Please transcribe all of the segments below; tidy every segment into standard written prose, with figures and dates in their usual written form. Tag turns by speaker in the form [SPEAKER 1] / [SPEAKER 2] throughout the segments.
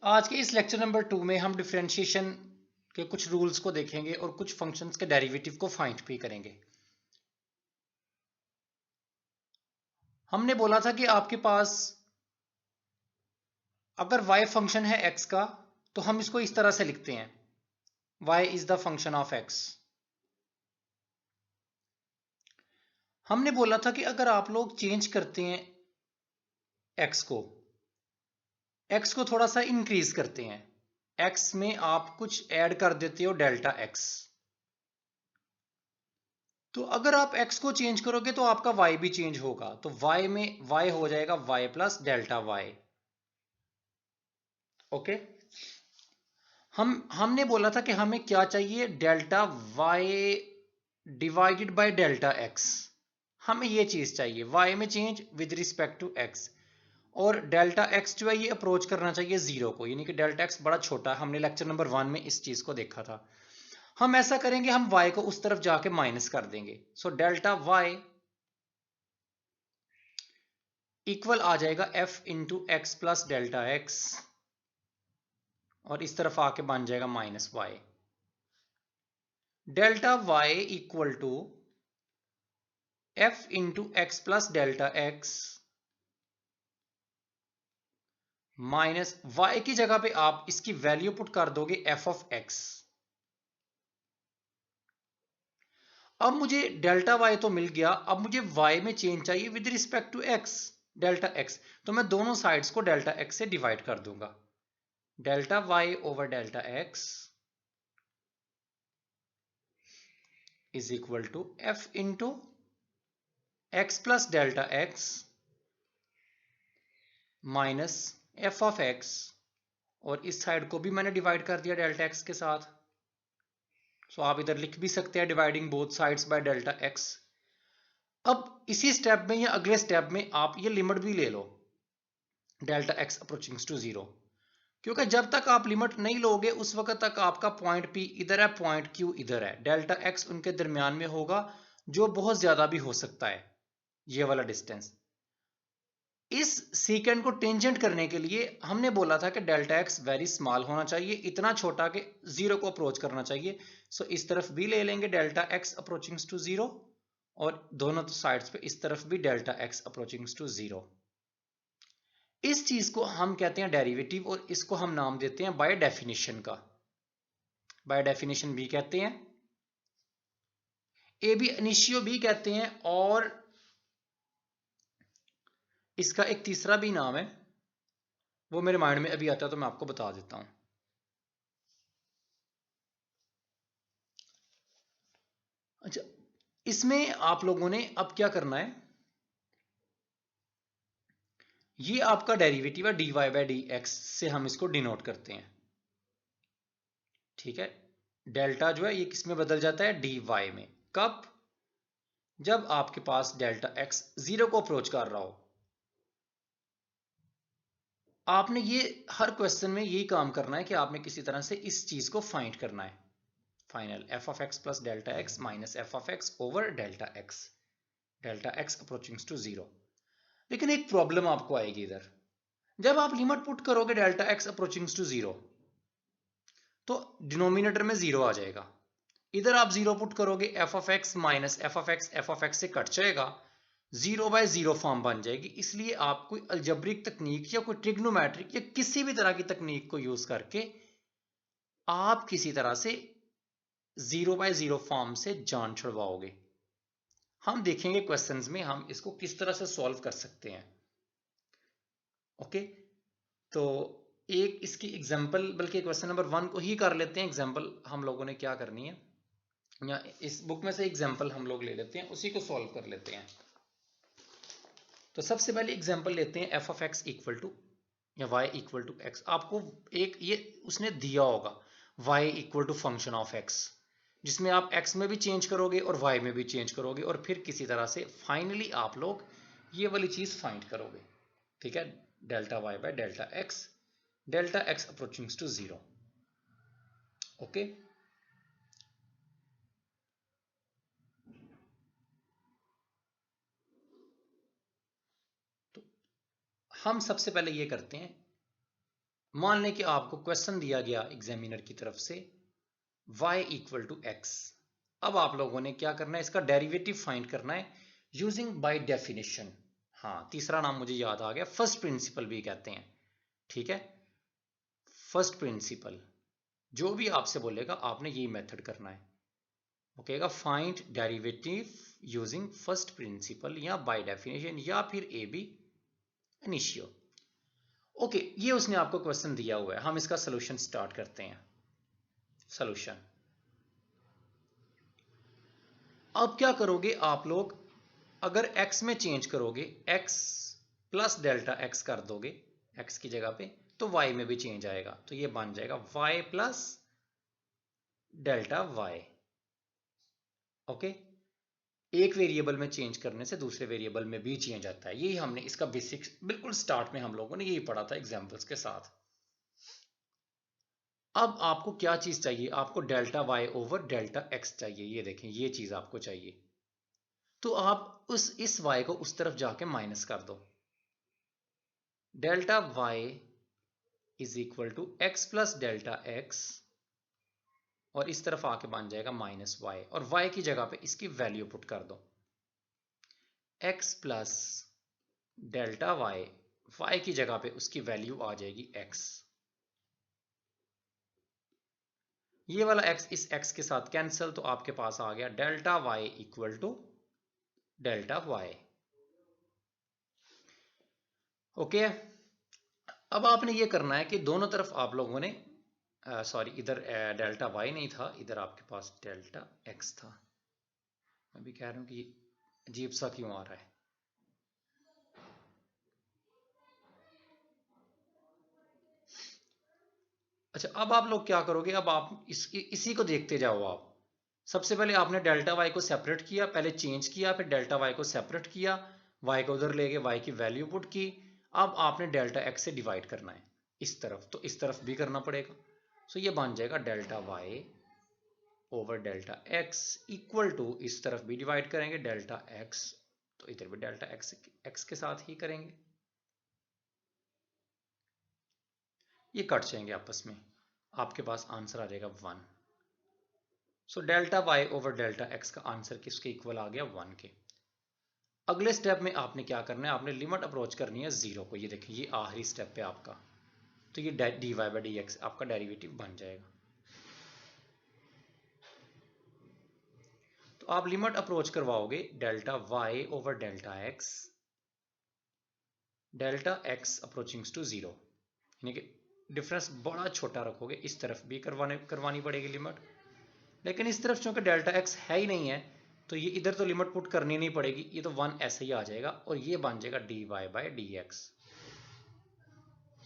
[SPEAKER 1] आज के इस लेक्चर नंबर 2 में हम डिफरेंशिएशन के कुछ रूल्स को देखेंगे और कुछ फंक्शंस के डेरिवेटिव को फाइंड भी करेंगे। हमने बोला था कि आपके पास अगर y फंक्शन है x का तो हम इसको इस तरह से लिखते हैं, y is the function of x। हमने बोला था कि अगर आप लोग चेंज करते हैं x को थोड़ा सा इंक्रीज करते हैं, x में आप कुछ ऐड कर देते हो डेल्टा x, तो अगर आप x को चेंज करोगे तो आपका y भी चेंज होगा, तो y में y हो जाएगा y plus delta y। Okay, हमने बोला था कि हमें क्या चाहिए, delta y divided by delta x। हमें ये चीज चाहिए, y में change with respect to x, और डेल्टा x जो है ये अप्रोच करना चाहिए जीरो को, यानी कि डेल्टा x बड़ा छोटा है। हमने लेक्चर नंबर 1 में इस चीज को देखा था। हम ऐसा करेंगे, हम y को उस तरफ जाके माइनस कर देंगे, सो डेल्टा y इक्वल आ जाएगा f into x plus delta x, और इस तरफ आके बन जाएगा minus y. Delta y equal to f into x plus delta x minus y की जगह पे आप इसकी वैल्यू पुट कर दोगे f ऑफ x। अब मुझे डेल्टा y तो मिल गया, अब मुझे y में चेंज चाहिए with respect to x, delta x। तो मैं दोनों साइड्स को डेल्टा x से डिवाइड कर दूंगा, delta y over delta x is equal to f into x plus delta x minus f of x, और इस साइड को भी मैंने डिवाइड कर दिया डेल्टा एक्स के साथ। सो आप इधर लिख भी सकते हैं dividing both sides by delta x. अब इसी स्टेप में या अगले स्टेप में आप ये लिमिट भी ले लो, delta x approaching to zero, क्योंकि जब तक आप लिमिट नहीं लोगे उस वक्त तक आपका पॉइंट P इधर है, पॉइंट Q इधर है, डेल्टा एक्स उनके दरमियान में होगा, जो बहुत ज्यादा भी हो सकता है ये वाला डिस्टेंस। इस सीकेंड को टेंजेंट करने के लिए हमने बोला था कि डेल्टा एक्स वेरी स्मॉल होना चाहिए, इतना छोटा कि जीरो को अप्रोच करना चाहिए। सो इस तरफ भी ले लेंगे delta x approaching to zero, और दोनों साइड्स पे इस तरफ भी delta x approaching to zero. इस चीज को हम कहते हैं डेरिवेटिव, और इसको हम नाम देते हैं बाय डेफिनेशन का, बाय डेफिनेशन भी कहते हैं, ए बी इनिशियो भी कहते हैं, और इसका एक तीसरा भी नाम है, वो मेरे माइंड में अभी आता है तो मैं आपको बता देता हूं। अच्छा, इसमें आप लोगों ने अब क्या करना है, ये आपका डेरिवेटिव है dy बाई डी एक्स से हम इसको डिनोट करते हैं। ठीक है, डेल्टा जो है ये किस में बदल जाता है, dy में। कब, जब आपके पास डेल्टा x जीरो को अप्रोच कर रहा हो। आपने ये हर क्वेश्चन में यही काम करना है कि आपने किसी तरह से इस चीज को फाइंड करना है, final f of x plus delta x minus f of x over delta x approaching to zero. लेकिन एक प्रॉब्लम आपको आएगी इधर, जब आप लिमिट पुट करोगे delta x approaching to zero, तो डिनोमिनेटर में जीरो आ जाएगा, इधर आप जीरो पुट करोगे, f of x minus f of x से कट जाएगा, जीरो बाय जीरो फॉर्म बन जाएगी। इसलिए आप कोई अलजेब्रिक तकनीक या कोई ट्रिग्नोमेट्रिक या किसी भी तरह की तकनीक को यूज करके आप किसी तरह से जीरो बाय जीरो फॉर्म से जान छुड़वाओगे। हम देखेंगे क्वेश्चंस में हम इसको किस तरह से सॉल्व कर सकते हैं। ओके, तो एक इसकी एग्जांपल, बल्कि क्वेश्चन नंबर 1 को ही कर लेते हैं एग्जांपल। हम लोगों ने क्या करनी है, या इस बुक में से एग्जांपल हम लोग ले लेते हैं, उसी को सॉल्व कर लेते हैं। तो सबसे पहले एग्जांपल लेते हैं f of x equal to या y इक्वल टू x। आपको एक ये उसने दिया होगा y equal to function of x, जिसमें आप x में भी चेंज करोगे और y में भी चेंज करोगे, और फिर किसी तरह से फाइनली आप लोग ये वाली चीज फाइंड करोगे। ठीक है, delta y by delta x approaching to zero. Okay, तो हम सबसे पहले ये करते हैं, मान लें कि आपको क्वेश्चन दिया गया एग्जामिनर की तरफ से y इक्वल टू x। अब आप लोगों ने क्या करना है, इसका डेरिवेटिव फाइंड करना है यूजिंग बाय डेफिनेशन। हाँ, तीसरा नाम मुझे याद आ गया, फर्स्ट प्रिंसिपल भी कहते हैं। ठीक है, फर्स्ट प्रिंसिपल। जो भी आपसे बोलेगा आपने यही मेथड करना है। वो कहेगा find derivative using first principle या बाय डेफिनेशन या फिर ए बी इनिशियो। ओके, ये उसने आपको क्वेश्चन दिया हुआ है, हम इसका सोल्यूशन स्टार्ट करते हैं। सोल्यूशन, अब क्या करोगे आप लोग, अगर x में चेंज करोगे, x प्लस डेल्टा x कर दोगे x की जगह पे, तो y में भी चेंज आएगा, तो ये बन जाएगा y plus delta y। Okay, एक वेरिएबल में चेंज करने से दूसरे वेरिएबल में भी चेंज आता है। यही हमने इसका बेसिक्स बिल्कुल स्टार्ट में हम लोगों ने यही पढ़ा था एग्जांपल्स के साथ। अब आपको क्या चीज चाहिए, आपको delta y over delta x चाहिए। ये देखें, ये चीज आपको चाहिए, तो आप इस y को उस तरफ जाके माइनस कर दो। Delta y is equal to x plus delta x, और इस तरफ आके बन जाएगा माइनस y, और y की जगह पे इसकी वैल्यू पुट कर दो, x plus delta y, y की जगह पे उसकी वैल्यू आ जाएगी x। ये वाला x इस x के साथ कैंसिल, तो आपके पास आ गया delta y equal to delta y। Okay, अब आपने ये करना है कि दोनों तरफ आप लोगों ने सॉरी, इधर डेल्टा y नहीं था, इधर आपके पास डेल्टा x था। मैं भी कह रहा हूं कि अजीब सा क्यों आ रहा है। अच्छा, अब आप लोग क्या करोगे, अब आप इसी को देखते जाओ। आप सबसे पहले आपने डेल्टा y को सेपरेट किया, पहले चेंज किया, फिर डेल्टा y को सेपरेट किया, y को उधर ले गए, y की वैल्यू पुट की। अब आपने डेल्टा x से डिवाइड करना है इस तरफ, तो इस तरफ भी करना पड़ेगा। सो ये बन जाएगा delta y over delta x equal to, इस तरफ भी डिवाइड करेंगे डेल्टा x, तो इधर भी डेल्टा x के साथ ही करेंगे। ये कट जाएंगे आपस में, आपके पास आंसर आ जाएगा 1। सो delta y over delta x का आंसर किसके इक्वल आ गया, 1 के। अगले स्टेप में आपने क्या करना है, आपने लिमिट अप्रोच करनी है 0 को। ये देखिए, ये आखिरी स्टेप पे आपका, तो ये dy बाई डी एक्स आपका डेरिवेटिव बन जाएगा। तो आप लिमिट अप्रोच करवाओगे delta y over delta x approaching to 0, यानी कि डिफरेंस बड़ा छोटा रखोगे। इस तरफ भी करवानी पड़ेगी लिमिट, लेकिन इस तरफ चूंकि डेल्टा x है ही नहीं है, तो ये इधर तो लिमिट पुट करनी नहीं पड़ेगी, ये तो 1 ऐसे ही आ जाएगा, और ये बन जाएगा dy बाई डी एक्स।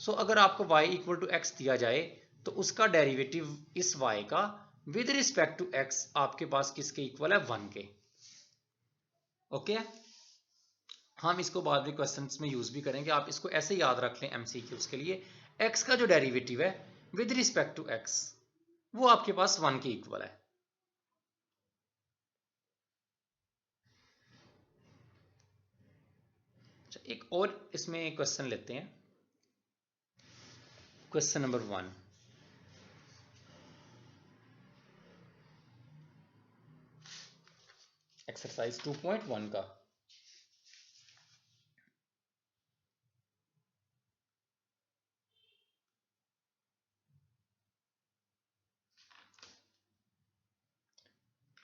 [SPEAKER 1] सो अगर आपको y इक्वल टू x दिया जाए, तो उसका डेरिवेटिव इस y का विद रिस्पेक्ट टू x आपके पास किसके इक्वल है, 1 के। ओके, हम इसको बाद में क्वेश्चंस में यूज भी करेंगे, आप इसको ऐसे याद रख लें एमसीक्यूज के लिए। x का जो डेरिवेटिव है विद रिस्पेक्ट टू x, वो आपके पास 1 के इक्वल है। एक और इसमें क्वेश्चन लेते हैं, क्वेश्चन नंबर 1। एक्सरसाइज 2.1 का।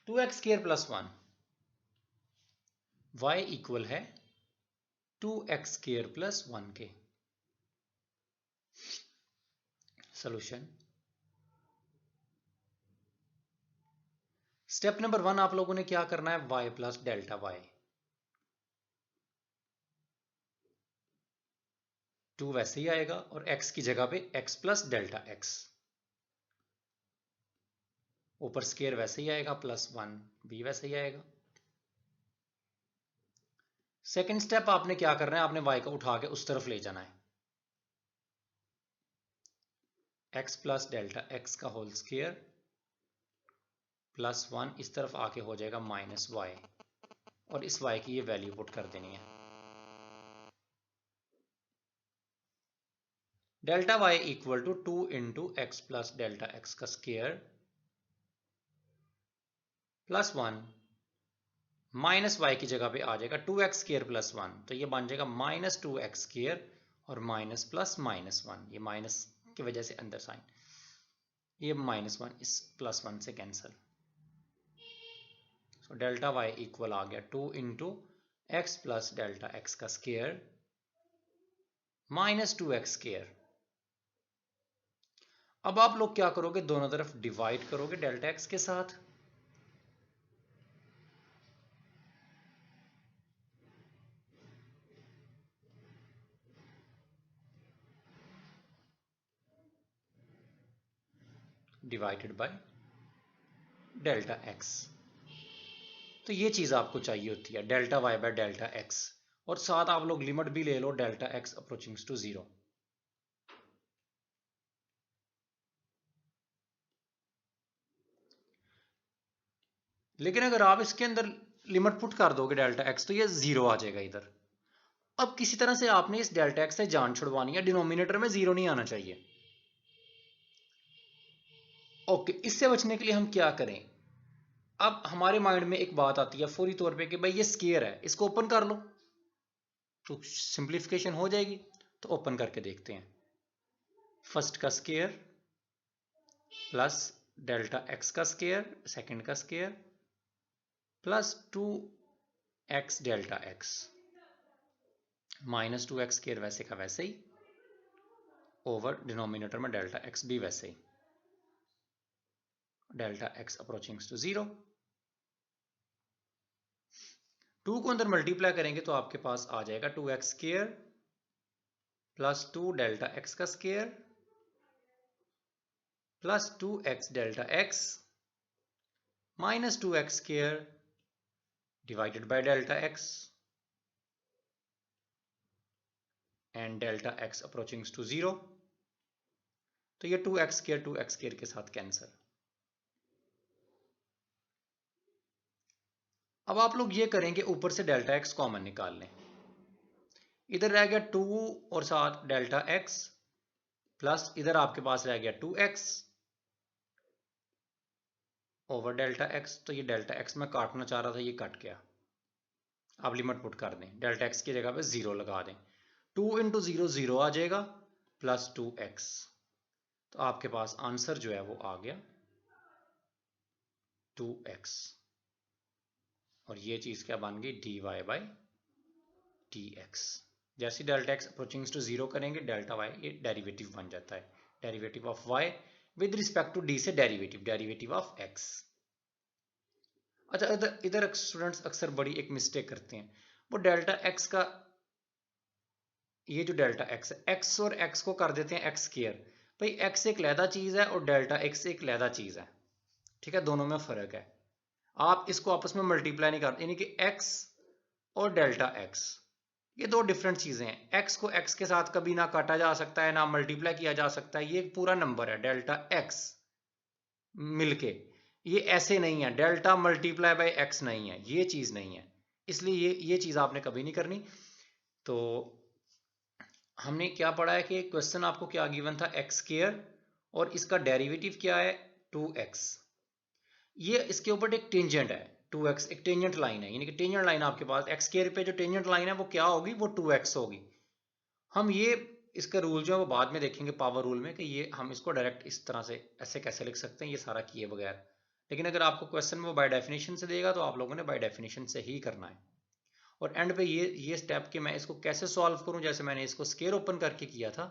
[SPEAKER 1] Two x square plus 1, y equal है 2x स्क्वायर प्लस 1 के। सॉल्यूशन, स्टेप नंबर 1 आप लोगों ने क्या करना है, y प्लस डेल्टा y, 2 वैसे ही आएगा, और x की जगह पे x प्लस डेल्टा x, ऊपर स्क्वायर वैसे ही आएगा, प्लस 1 भी वैसे ही आएगा। सेकेंड स्टेप आपने क्या करना है, आपने y को उठा के उस तरफ ले जाना है, x प्लस डेल्टा x का होल स्क्वायर प्लस 1, इस तरफ आके हो जाएगा माइनस y, और इस y की ये वैल्यू पुट कर देनी है। Delta y equal to 2 into x plus delta x का स्केयर प्लस 1 माइनस वाई की जगह पे आ जाएगा 2x स्केयर प्लस 1, तो ये बन जाएगा माइनस 2x स्केयर और माइनस प्लस माइनस 1, ये माइनस की वजह से अंदर साइन, ये माइनस 1 इस प्लस 1 से cancel. So delta y equal आ गया 2 into x plus delta x का स्केयर माइनस 2x स्केयर। अब आप लोग क्या करोगे, दोनों तरफ डिवाइड करोगे डेल्टा एक्स के साथ, डिवाइडेड बाय डेल्टा एक्स। तो ये चीज आपको चाहिए होती है, delta y by delta x, और साथ आप लोग लिमिट भी ले लो डेल्टा एक्स अप्रोचिंग टू 0। लेकिन अगर आप इसके अंदर लिमिट पुट कर दोगे डेल्टा एक्स तो ये 0 आ जाएगा इधर। अब किसी तरह से आपने इस डेल्टा एक्स से जान छुड़वानी है, डिनोमिनेटर में 0 नहीं आना चाहिए। ओके, इससे बचने के लिए हम क्या करें, अब हमारे माइंड में एक बात आती है फौरी तौर पे कि भाई ये स्केयर है, इसको ओपन कर लो तो सिंप्लीफिकेशन हो जाएगी। तो ओपन करके देखते हैं, फर्स्ट का स्केयर प्लस डेल्टा एक्स का स्केयर, सेकंड का square plus 2x delta x minus 2x square वैसे का वैसे ही, ओवर डिनोमिनेटर में डेल्टा एक्स भी वैसे ही, डेल्टा एक्स अप्रोचिंग टू 0। 2 को अंदर मल्टीप्लाई करेंगे तो आपके पास आ जाएगा 2x square plus 2 delta x का square plus 2x delta x minus 2x square divided by delta x and delta x approaching to 0। तो ये 2x स्केयर के साथ कैंसिल। अब आप लोग ये करेंगे, ऊपर से डेल्टा एक्स कॉमन निकाल लें, इधर रह गया 2 और साथ डेल्टा एक्स प्लस इधर आपके पास रह गया 2x ओवर डेल्टा एक्स। तो ये डेल्टा एक्स मैं काटना चाह रहा था, ये कट गया। आप लिमिट पुट कर दें, डेल्टा एक्स की जगह पे 0 लगा दें, 2 इंटू 0 0 आ जाएगा प्लस 2x। तो आपके पास आंसर जो है वो आ गया 2x, और ये चीज क्या बन गई, dy बाई dx। जैसे डेल्टा एक्स अप्रोचिंग टू 0 करेंगे डेल्टा y ये डेरिवेटिव बन जाता है, derivative of y with respect to d से डेरिवेटिव ऑफ x। अच्छा, इधर स्टूडेंट्स अक्सर बड़ी एक मिस्टेक करते हैं, वो डेल्टा x का ये जो डेल्टा x है, x और x को कर देते हैं x स्क्वायर। भाई x एक लहदा चीज है और डेल्टा x एक लहदा चीज है, ठीक है, दोनों में फर्क है। आप इसको आपस में मल्टीप्लाई नहीं करते, यानी कि x और डेल्टा x ये दो डिफरेंट चीजें हैं। x को x के साथ कभी ना काटा जा सकता है ना मल्टीप्लाई किया जा सकता है, ये एक पूरा नंबर है डेल्टा x मिलके, ये ऐसे नहीं है, डेल्टा मल्टीप्लाई बाय x नहीं है, ये चीज नहीं है, इसलिए ये चीज आपने कभी नहीं करनी। तो हमने क्या पढ़ा है कि क्वेश्चन आपको क्या गिवन था, x स्क्वायर और इसका डेरिवेटिव क्या है 2x, ये इसके ऊपर एक टेंजेंट है 2x, एक टेंजेंट लाइन है, यानी कि टेंजेंट लाइन आपके पास x स्क्वायर पे जो टेंजेंट लाइन है वो क्या होगी, वो 2x होगी। हम ये इसका रूल जो है वो बाद में देखेंगे पावर रूल में, कि ये हम इसको डायरेक्ट इस तरह से ऐसे कैसे लिख सकते हैं, ये सारा किए बगैर। लेकिन अगर आपको क्वेश्चन में वो बाय डेफिनेशन से देगा तो आप लोगों ने बाय डेफिनेशन से ही करना है। और एंड पे ये स्टेप कि मैं इसको कैसे सॉल्व करूं, जैसे मैंने इसको स्केयर ओपन करके किया था,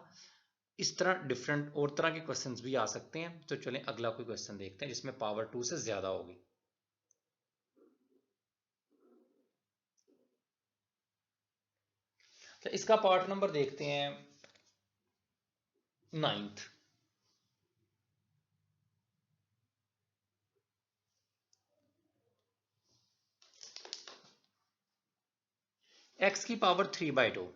[SPEAKER 1] इस तरह डिफरेंट और तरह के क्वेश्चंस भी आ सकते हैं। तो चलें अगला कोई क्वेश्चन देखते हैं जिसमें पावर 2 से ज्यादा होगी। तो इसका पार्ट नंबर देखते हैं 9th। x की पावर 3/2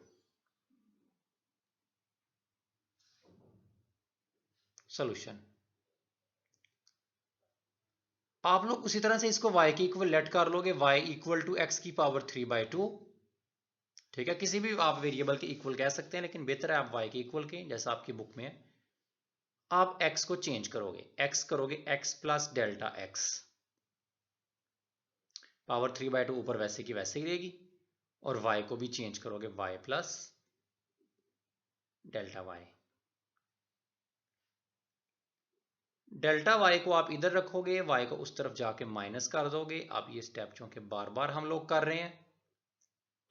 [SPEAKER 1] सॉल्यूशन। आप लोग उसी तरह से इसको y के इक्वल लेट कर लोगे, y इक्वल टू एक्स की पावर 3/2, ठीक है, किसी भी आप वेरिएबल के इक्वल कह सकते हैं, लेकिन बेहतर है आप y के इक्वल के, जैसा आपकी बुक में है। आप x को चेंज करोगे, x करोगे x plus delta x, power 3/2 ऊपर वैसे की वैसे ही रहेगी, और y को भी चेंज करोगे y plus delta y। Delta y को आप इधर रखोगे, y को उस तरफ जाके माइनस कर दोगे। अब ये स्टेप चूंकि बार बार हम लोग कर रहे हैं,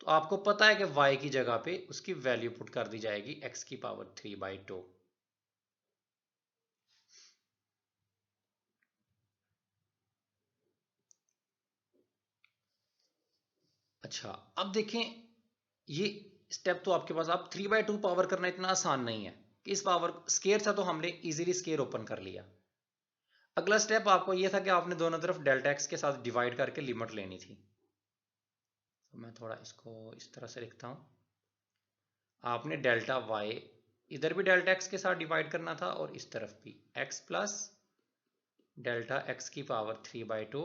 [SPEAKER 1] तो आपको पता है कि y की जगह पे उसकी वैल्यू पुट कर दी जाएगी x की पावर 3/2। अच्छा, अब देखें, ये स्टेप तो आपके पास, आप 3/2 पावर करना इतना आसान नहीं है कि इस पावर स्केयर था तो हमने इजीली स्केयर ओपन कर लिया। अगला स्टेप आपको ये था कि आपने दोनों तरफ डेल्टा एक्स के साथ डिवाइड करके लिमिट लेनी थी। तो मैं थोड़ा इसको इस तरह से लिखता हूं, आपने डेल्टा वाई इधर भी डेल्टा एक्स के साथ डिवाइड करना था और इस तरफ भी एक्स प्लस डेल्टा एक्स की पावर 3/2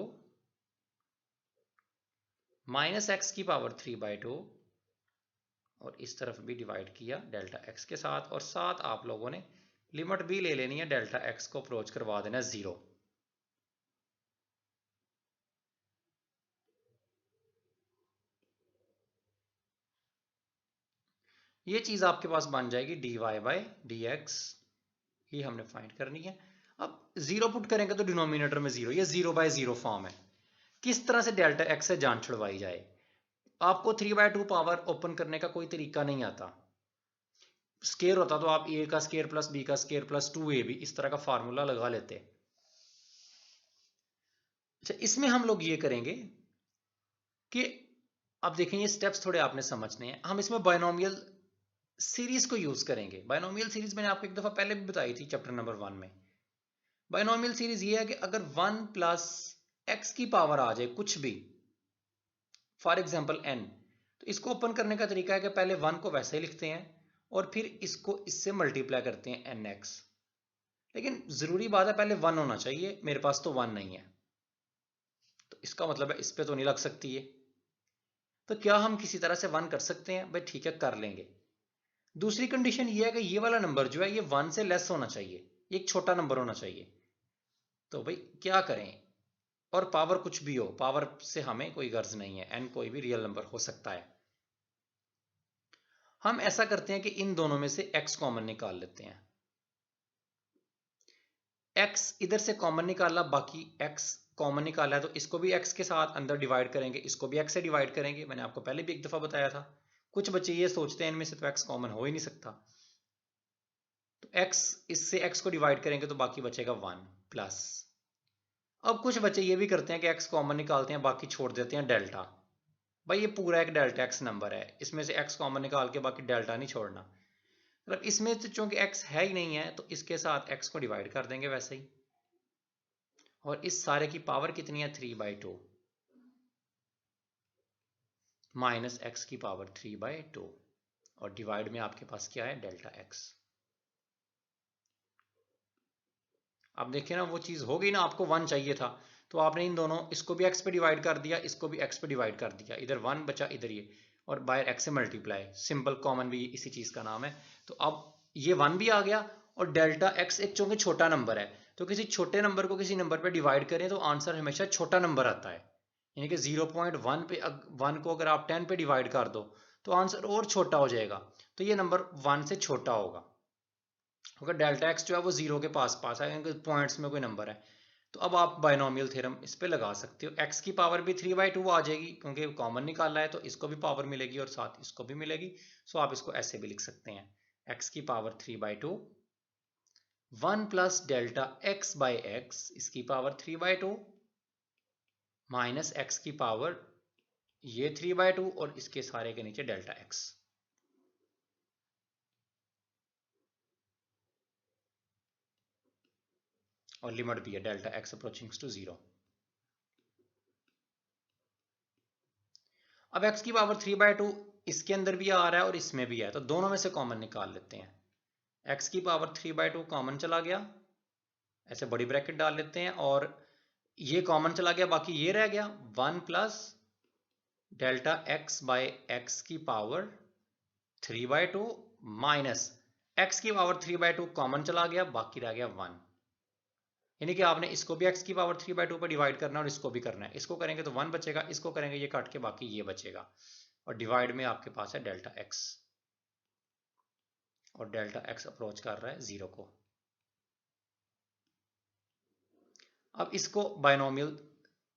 [SPEAKER 1] माइनस एक्स की पावर 3/2, और इस तरफ भी डिवाइड किया डेल्टा एक्स के साथ, और साथ आप लोगों ने लिमिट भी ले लेनी है, डेल्टा एक्स को अप्रोच करवा देना 0। ये चीज आपके पास बन जाएगी dy बाई डी एक्स, ये हमने फाइंड करनी है। अब 0 पुट करेंगे तो डिनोमिनेटर में 0, ये 0/0 फॉर्म है। किस तरह से डेल्टा एक्स से जान छुड़वाई जाए? आपको 3/2 पावर ओपन करने का कोई तरीका नहीं आता। स्केयर होता तो आप a का स्केयर प्लस b का स्केयर प्लस 2ab इस तरह का फार्मूला लगा लेते। अच्छा, इसमें हम लोग ये करेंगे कि अब देखें, ये स्टेप्स थोड़े आपने समझने हैं। हम इसमें बायनोमियल सीरीज को यूज करेंगे। बायनोमियल सीरीज मैंने आपको एक दफा पहले भी बताई थी चैप्टर नंबर 1 में। बायनोमियल सीरीज ये है कि अगर 1 प्लस एक्स की पावर आ जाए कुछ भी, फॉर एग्जाम्पल n, तो इसको ओपन करने का तरीका है कि पहले 1 को वैसे ही लिखते हैं और फिर इसको इससे मल्टीप्लाई करते हैं nx। लेकिन जरूरी बात है पहले 1 होना चाहिए, मेरे पास तो 1 नहीं है, तो इसका मतलब है इस पे तो नहीं लग सकती है। तो क्या हम किसी तरह से 1 कर सकते हैं? भाई ठीक है, कर लेंगे। दूसरी कंडीशन ये है कि ये वाला नंबर जो है ये 1 से लेस होना चाहिए, ये एक छोटा नंबर होना चाहिए। तो भाई क्या करें? और पावर कुछ भी हो, पावर से हमें कोई गर्ज नहीं है, n कोई भी रियल नंबर हो सकता है। हम ऐसा करते हैं कि इन दोनों में से x कॉमन निकाल लेते हैं। x इधर से कॉमन निकाला, बाकी x कॉमन निकाला है तो इसको भी x के साथ अंदर डिवाइड करेंगे, इसको भी x से डिवाइड करेंगे। मैंने आपको पहले भी एक दफा बताया था। कुछ बच्चे ये सोचते हैं इनमें से तो x कॉमन हो ही नहीं सकता, तो x इससे x को डिवाइड करेंगे तो बाकी बचेगा 1 प्लस। अब कुछ बच्चे ये भी करते हैं कि x कॉमन निकालते हैं, बाकी छोड़ देते हैं डेल्टा। भाई ये पूरा एक डेल्टा x नंबर है, इसमें से x कॉमन निकाल के बाकी डेल्टा नहीं छोड़ना। मतलब इसमें तो चूंकि x है ही नहीं है तो इसके साथ x को डिवाइड कर देंगे वैसे ही, और इस सारे की पावर कितनी है 3/2 माइनस x की पावर 3/2, और डिवाइड में आपके पास क्या है डेल्टा x। अब देखिए ना, वो चीज हो गई ना, आपको 1 चाहिए था तो आपने इन दोनों, इसको भी x पे डिवाइड कर दिया, इसको भी x पे डिवाइड कर दिया, इधर 1 बचा इधर ये, और बाय x से मल्टीप्लाई, सिंपल कॉमन भी इसी चीज का नाम है। तो अब ये 1 भी आ गया, और डेल्टा x एक चूंकि छोटा नंबर है, तो किसी छोटे नंबर को किसी नंबर पे डिवाइड करें तो आंसर हमेशा छोटा नंबर आता है। यानी कि 0.1 पे 1 को अगर आप 10 पे डिवाइड कर दो तो आंसर और छोटा हो जाएगा, तो ये नंबर 1 से छोटा होगा। अगर डेल्टा एक्स जो है वो 0 के पास पास है, क्योंकि पॉइंट्स में कोई नंबर है। तो अब आप बायनोमियल थ्योरम इस पे लगा सकते हो। x की पावर भी 3/2 आ जाएगी क्योंकि कॉमन निकालना है, तो इसको भी पावर मिलेगी और साथ इसको भी मिलेगी। सो आप इसको ऐसे भी लिख सकते हैं, x की power 3/2 1 plus delta x by x इसकी पावर 3/2 माइनस x की पावर ये 3/2 और इसके सारे के नीचे डेल्टा x। और लिमिट भी है डेल्टा x अप्रोचिंग टू 0। अब x की पावर 3/2 इसके अंदर भी आ रहा है और इसमें भी है, तो दोनों में से कॉमन निकाल लेते हैं। x की पावर 3/2 कॉमन चला गया, ऐसे बड़ी ब्रैकेट डाल लेते हैं, और ये कॉमन चला गया, बाकी ये रह गया 1 plus delta x by x की पावर 3/2 माइनस एक्स की पावर 3/2 कॉमन चला गया, बाकी रह गया 1। यानी कि आपने इसको भी x की पावर 3/2 पर डिवाइड करना है और इसको भी करना है। इसको करेंगे तो 1 बचेगा, इसको करेंगे ये काट के बाकी ये बचेगा, और डिवाइड में आपके पास है डेल्टा x, और डेल्टा x अप्रोच कर रहा है 0 को। अब इसको बायनोमियल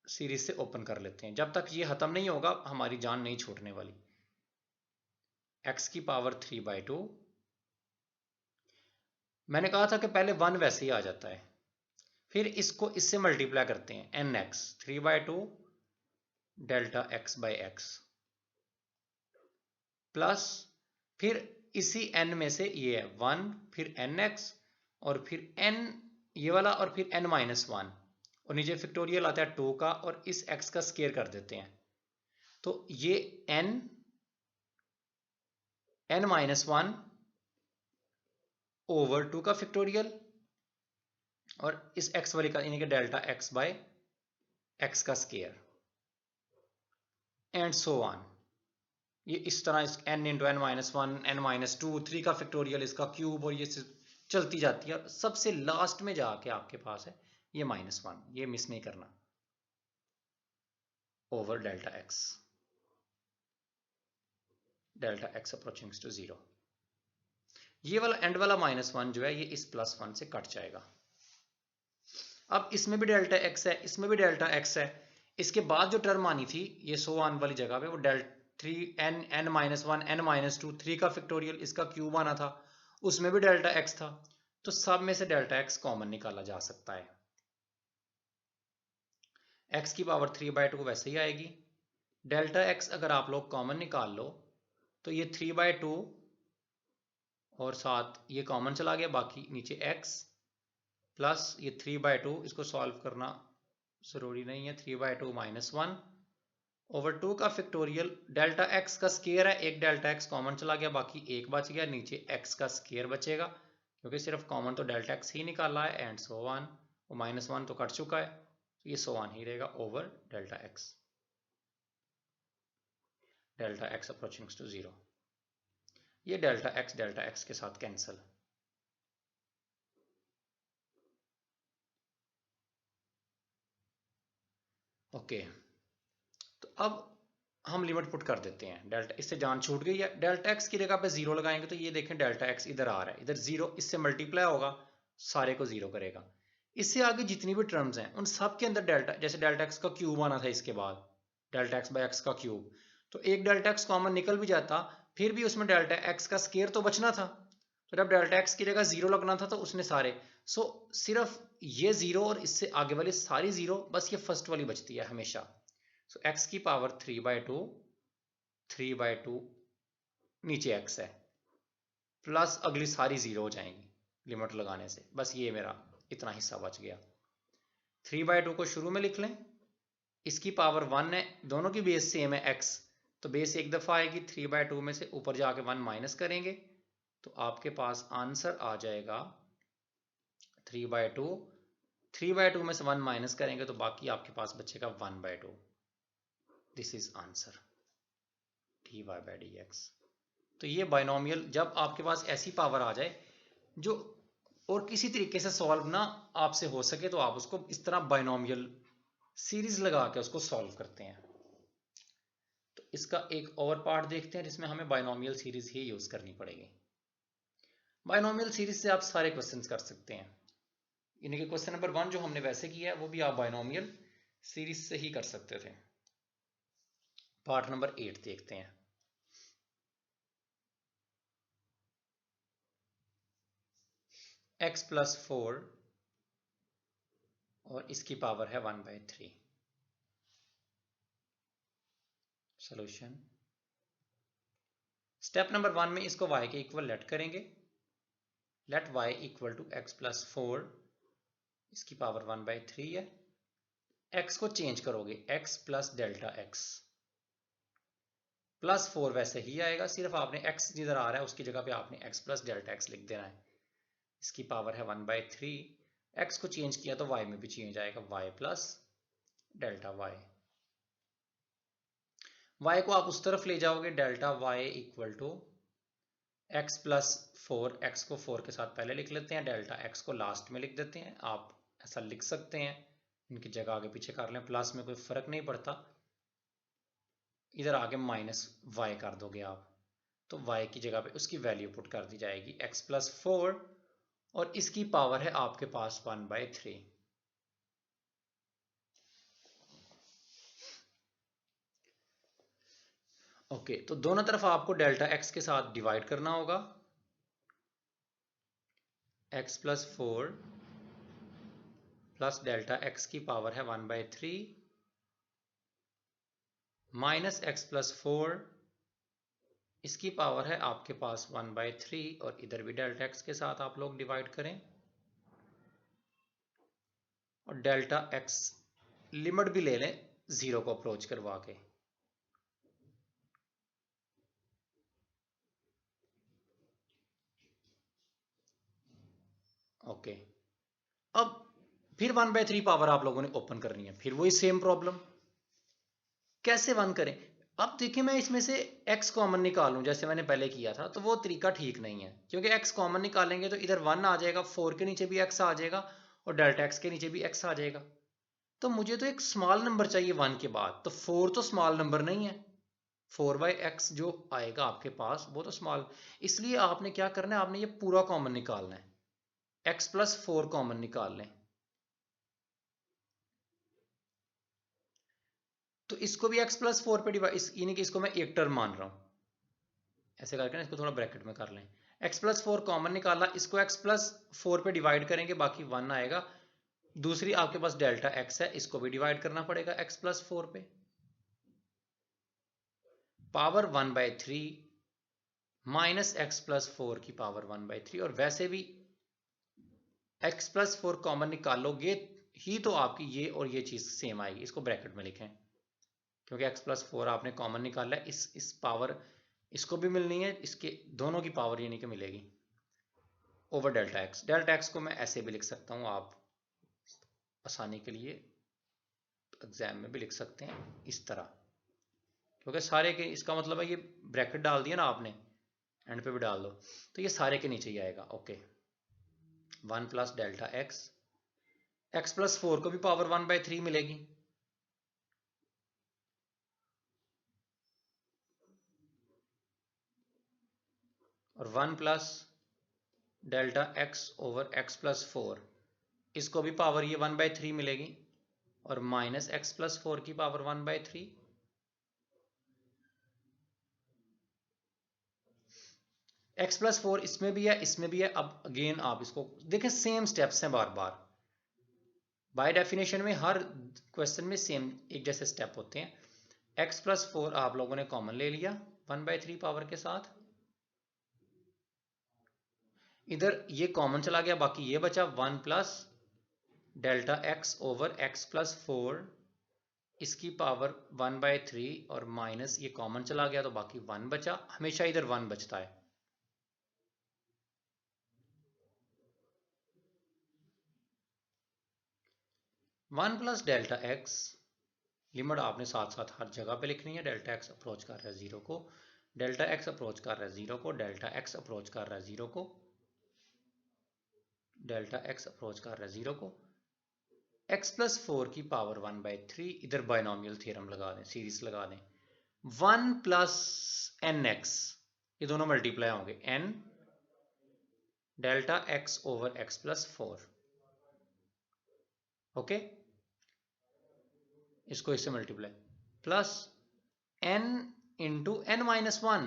[SPEAKER 1] सीरीज से ओपन कर लेते हैं। जब तक ये खत्म नहीं होगा हमारी जान नहीं छूटने वाली। x की पावर 3/2, मैंने कहा था कि पहले 1 वैसे ही आ जाता है, फिर इसको इससे मल्टीप्लाई करते हैं, nx 3/2 delta x by x, plus फिर इसी n में से ये है 1, फिर nx, और फिर n ये वाला, और फिर n माइनस 1, और नीचे फैक्टोरियल आता है 2 का, और इस x का स्केयर कर देते हैं। तो ये n माइनस 1 ओवर 2 का फैक्टोरियल, और इस x वाली का यानी कि डेल्टा x बाय x का स्केयर, एंड सो ऑन। ये इस तरह इस n into n minus 1, n minus 2, 3 का फैक्टोरियल, इसका क्यूब, और ये चलती जाती है। सबसे लास्ट में जाके आपके पास है ये -1, ये मिस नहीं करना, over delta x approaching to 0। ये वाला एंड वाला -1 जो है ये इस +1 से कट जाएगा। अब इसमें भी डेल्टा x है, इसमें भी डेल्टा x है। इसके बाद जो टर्म आनी थी ये सो ऑन वाली जगह पे, वो delta 3n n minus 1 n minus 2, 3 का फैक्टोरियल, इसका क्यूब आना था, उसमें भी डेल्टा x था। तो सब में से डेल्टा x कॉमन निकाला जा सकता है। x की पावर 3/2 वैसे ही आएगी। डेल्टा x अगर आप लोग कॉमन निकाल लो तो ये 3/2 और साथ ये कॉमन चला गया, बाकी नीचे x, प्लस ये 3/2, इसको सॉल्व करना जरूरी नहीं है, 3/2 माइनस 1 ओवर 2 का फैक्टोरियल, डेल्टा x का स्केयर है, एक डेल्टा x कॉमन चला गया, बाकी एक बच गया, नीचे x का स्केयर बचेगा, क्योंकि सिर्फ कॉमन तो डेल्टा x ही निकाला है, एंड सो ऑन। वो -1 तो कट चुका है, तो ये सो ऑन ही रहेगा over delta x approaching to 0। ये डेल्टा x के साथ कैंसिल। ओके, तो अब हम लिमिट पुट कर देते हैं। डेल्टा, इससे जान छूट गई है, डेल्टा x की जगह पे 0 लगाएंगे तो ये देखें डेल्टा x इधर आ रहा है, इधर 0, इससे मल्टीप्लाई होगा, सारे को 0 करेगा। इससे आगे जितनी भी टर्म्स हैं उन सब के अंदर डेल्टा, जैसे डेल्टा x का क्यूब आना था, इसके बाद डेल्टा x बाई एक्स का क्यूब, तो एक डेल्टा x कॉमन निकल भी जाता, फिर भी उसमें डेल्टा x का स्केयर तो बचना था। तो जब डेल्टा x की जगह 0 लगना था तो उसने सारे, सिर्फ ये 0 और इससे आगे वाली सारी 0, बस ये फर्स्ट वाली बचती है हमेशा। सो x की पावर 3/2 नीचे x है, प्लस अगली सारी 0 हो जाएंगी लिमिट लगाने से, बस ये मेरा इतना हिस्सा बच गया। 3/2 को शुरू में लिख लें, इसकी पावर 1 है, दोनों की बेस सेम है x, तो बेस एक दफ़ा आएगी, 3/2 में से ऊपर जाके 1 माइनस करेंगे तो आपके पास आंसर आ जाएगा 3/2। 3/2 में से 1 माइनस करेंगे तो बाकी आपके पास बचेगा 1/2। This is answer, dy/dx। तो ये बाइनोमियल, जब आपके पास ऐसी पावर आ जाए जो और किसी तरीके से सॉल्व ना आपसे हो सके, तो आप उसको इस तरह बाइनोमियल सीरीज लगा के उसको सॉल्व करते हैं। तो इसका एक और पार्ट देखते हैं जिसमें हमें बाइनोमियल सीरीज ही यूज करनी पड़ेगी। बाइनोमियल सीरीज से आप सारे क्वेश्चंस कर सकते हैं, यानी कि क्वेश्चन नंबर 1 जो हमने वैसे किया है वो भी आप बाइनोमियल सीरीज से ही कर सकते थे। पार्ट नंबर 8 देखते हैं। x + 4 और इसकी पावर है 1/3। सॉल्यूशन, स्टेप नंबर 1 में इसको y के इक्वल लेट करेंगे, let y equal to x + 4, इसकी पावर 1/3 है। x को चेंज करोगे, x + डेल्टा x +4 वैसे ही आएगा, सिर्फ आपने x जिधर आ रहा है उसकी जगह पे आपने x + डेल्टा x लिख देना है। इसकी पावर है 1/3, x को चेंज किया तो y में भी चेंज आएगा, y + डेल्टा y। y को आप उस तरफ ले जाओगे, delta y equal to x plus 4, x को 4 के साथ पहले लिख लेते हैं, डेल्टा x को लास्ट में लिख देते हैं। आप ऐसा लिख सकते हैं, इनकी जगह आगे पीछे कर लें, प्लस में कोई फर्क नहीं पड़ता। इधर आगे माइनस y कर दोगे आप, तो y की जगह पे उसकी वैल्यू पुट कर दी जाएगी x प्लस 4, और इसकी पावर है आपके पास 1/3। ओके, तो दोनों तरफ आपको डेल्टा x के साथ डिवाइड करना होगा। x plus 4 plus delta x की पावर है 1/3 माइनस x प्लस 4, इसकी पावर है आपके पास 1/3, और इधर भी डेल्टा x के साथ आप लोग डिवाइड करें, और डेल्टा x लिमिट भी ले लें 0 को अप्रोच करवा के। ओके, अब फिर 1/3 पावर आप लोगों ने ओपन करनी है, फिर वही सेम प्रॉब्लम। कैसे 1 करें? अब देखिए, मैं इसमें से x कॉमन निकालूं जैसे मैंने पहले किया था, तो वो तरीका ठीक नहीं है, क्योंकि x कॉमन निकालेंगे तो इधर 1 आ जाएगा, 4 के नीचे भी x आ जाएगा, और डेल्टा x के नीचे भी x आ जाएगा। तो मुझे तो एक स्मॉल नंबर चाहिए 1 के बाद, तो 4 तो स्मॉल नंबर नहीं है, 4/x जो आएगा आपके पास वो तो स्मॉल। इसलिए आपने क्या करना है, आपने ये पूरा कॉमन निकालना है, x प्लस 4 कॉमन निकाल लें। तो इसको भी x प्लस 4 पे डिवाइड, यानी कि इसको मैं एक टर्म मान रहा हूं, ऐसे करके ना इसको थोड़ा ब्रैकेट में कर लें। x प्लस 4 कॉमन निकाला, इसको x प्लस 4 पे डिवाइड करेंगे, बाकी 1 आएगा। दूसरी आपके पास डेल्टा x है, इसको भी डिवाइड करना पड़ेगा x प्लस 4 पे, पावर 1/3 माइनस x प्लस 4 की पावर 1/3। और वैसे भी x प्लस 4 कॉमन निकालोगे ही तो आपकी ये और ये चीज सेम आएगी। इसको ब्रैकेट में लिखें, क्योंकि x प्लस 4 आपने कॉमन निकाला है, इस पावर इसको भी मिलनी है, इसके दोनों की पावर यानी कि मिलेगी over delta x. Delta x को मैं ऐसे भी लिख सकता हूं, आप आसानी के लिए एग्जाम में भी लिख सकते हैं इस तरह, क्योंकि सारे के, इसका मतलब है ये ब्रैकेट डाल दिया ना आपने, एंड पे भी डाल दो, तो ये सारे के नीचे ही आएगा। Okay, 1 plus delta x, x plus 4 को भी पावर 1/3 मिलेगी, और 1 plus delta x over x plus 4, इसको भी पावर ये 1/3 मिलेगी, और माइनस एक्स प्लस 4 की पावर 1/3। एक्स प्लस 4 इसमें भी है, इसमें भी है। अब अगेन आप इसको देखें, सेम स्टेप्स हैं बार बार, बाय डेफिनेशन में हर क्वेश्चन में सेम एक जैसे स्टेप होते हैं। एक्स प्लस 4 आप लोगों ने कॉमन ले लिया 1/3 पावर के साथ, इधर ये कॉमन चला गया, बाकी ये बचा 1 plus delta x over x plus 4, इसकी पावर 1/3, और माइनस ये कॉमन चला गया तो बाकी 1 बचा, हमेशा इधर 1 बचता है। One plus delta x, limit आपने साथ साथ हर जगह पे लिखनी है। डेल्टा एक्स अप्रोच कर रहा है 0 को, डेल्टा एक्स अप्रोच कर रहा है 0 को, डेल्टा एक्स अप्रोच कर रहा है 0 को, डेल्टा एक्स अप्रोच कर रहा है 0 को, x प्लस 4 की पावर 1/3, इधर बायनोमियल थ्योरम लगा दें, सीरीज लगा दें, 1 प्लस एन एक्स, ये दोनों मल्टीप्लाई होंगे, n delta x over x plus 4। Okay, इसको इससे multiply, plus n into n minus 1,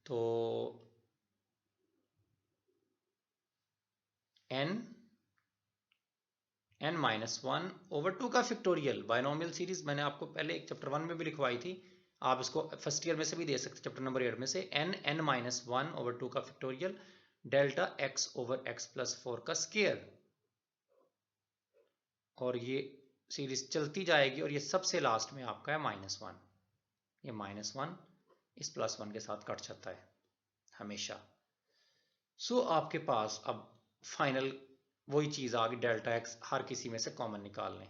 [SPEAKER 1] तो n माइनस 1 ओवर 2 का फैक्टोरियल। बायनोमियल सीरीज मैंने आपको पहले एक चैप्टर 1 में भी लिखवाई थी, आप इसको फर्स्ट ईयर में से भी दे सकते, चैप्टर नंबर 8 में से, n माइनस 1 ओवर 2 का factorial, delta x over x plus 4 का स्क्वायर, और ये सीरीज चलती जाएगी, और ये सबसे लास्ट में आपका है -1, ये -1 इस +1 के साथ कट जाता है हमेशा। सो आपके पास अब फाइनल वही चीज़ आ गई, डेल्टा एक्स हर किसी में से कॉमन निकाल लें।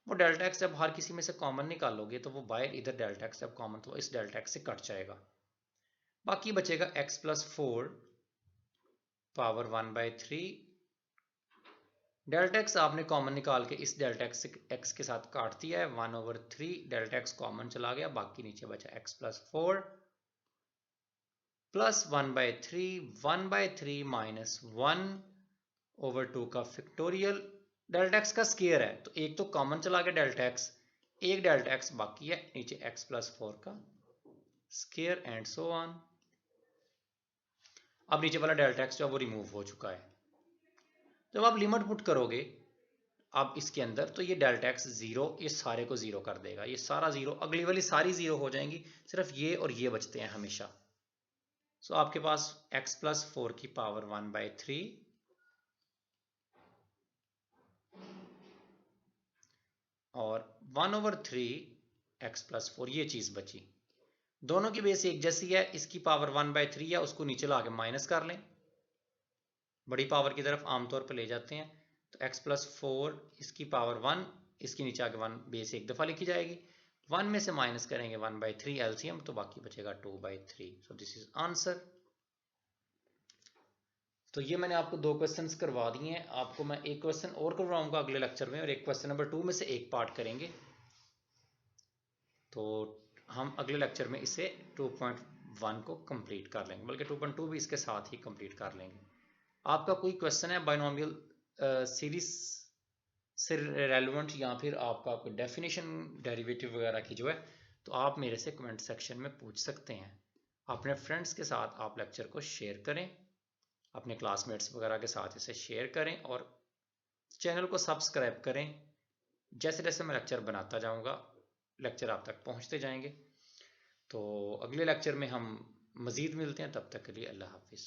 [SPEAKER 1] वो डेल्टा एक्स जब हर किसी में से कॉमन निकालोगे तो वो बाहर इधर डेल्टा एक्स जब कॉमन तो इस डेल्टा एक्स से कट जाएगा। बाकी बचेगा x plus 4 power 1/3। Delta x आपने कॉमन निकाल के इस डेल्टा एक्स के साथ काट दिया है, 1/3 डेल्टा एक्स कॉमन चला गया, बाकी नीचे बचा x प्लस 4 प्लस 1/3, 1/3 माइनस 1/2 का फैक्टोरियल। डेल्टा एक्स का स्केयर है तो एक तो कॉमन चला गया डेल्टा एक्स, एक डेल्टा एक्स बाकी है, नीचे x प्लस 4 का स्केयर एंड सो ऑन। अब नीचे वाला डेल्टा एक्स जो वो रिमूव हो चुका है। जब आप लिमिट पुट करोगे अब इसके अंदर तो ये डेल्टा एक्स जीरो, ये सारे को जीरो कर देगा, ये सारा जीरो, अगली वाली सारी जीरो हो जाएंगी, सिर्फ ये और ये बचते हैं हमेशा। सो आपके पास x प्लस 4 की पावर 1/3 और 1/3 x प्लस 4 ये चीज बची। दोनों की बेस एक जैसी है, इसकी पावर 1/3 है, उसको नीचे ला के माइनस कर लें, बड़ी पावर की तरफ आमतौर पर ले जाते हैं। तो x प्लस 4 इसकी पावर 1, इसके नीचे आके 1 बेस एक दफ़ा लिखी जाएगी, 1 में से माइनस करेंगे 1/3 एलसीएम, तो बाकी बचेगा 2/3। So this is answer. तो ये मैंने आपको 2 क्वेश्चंस करवा दिए हैं, आपको मैं एक क्वेश्चन और करवाऊंगा अगले लेक्चर में, और एक क्वेश्चन नंबर 2 में से एक पार्ट करेंगे। तो हम अगले लेक्चर में इसे 2.1 को कंप्लीट कर लेंगे, बल्कि 2.2 भी इसके साथ ही कंप्लीट कर लेंगे। आपका कोई क्वेश्चन है बाइनोमियल सीरीज से रेलेवेंट, या फिर आपका कोई डेफिनेशन डेरिवेटिव वगैरह की जो है, तो आप मेरे से कमेंट सेक्शन में पूछ सकते हैं। अपने फ्रेंड्स के साथ आप लेक्चर को शेयर करें, अपने क्लासमेट्स वगैरह के साथ इसे शेयर करें, और चैनल को सब्सक्राइब करें। जैसे जैसे मैं लेक्चर बनाता जाऊंगा लेक्चर आप तक पहुंचते जाएंगे। तो अगले लेक्चर में हम मज़ीद मिलते हैं, तब तक के लिए अल्लाह हाफिज़।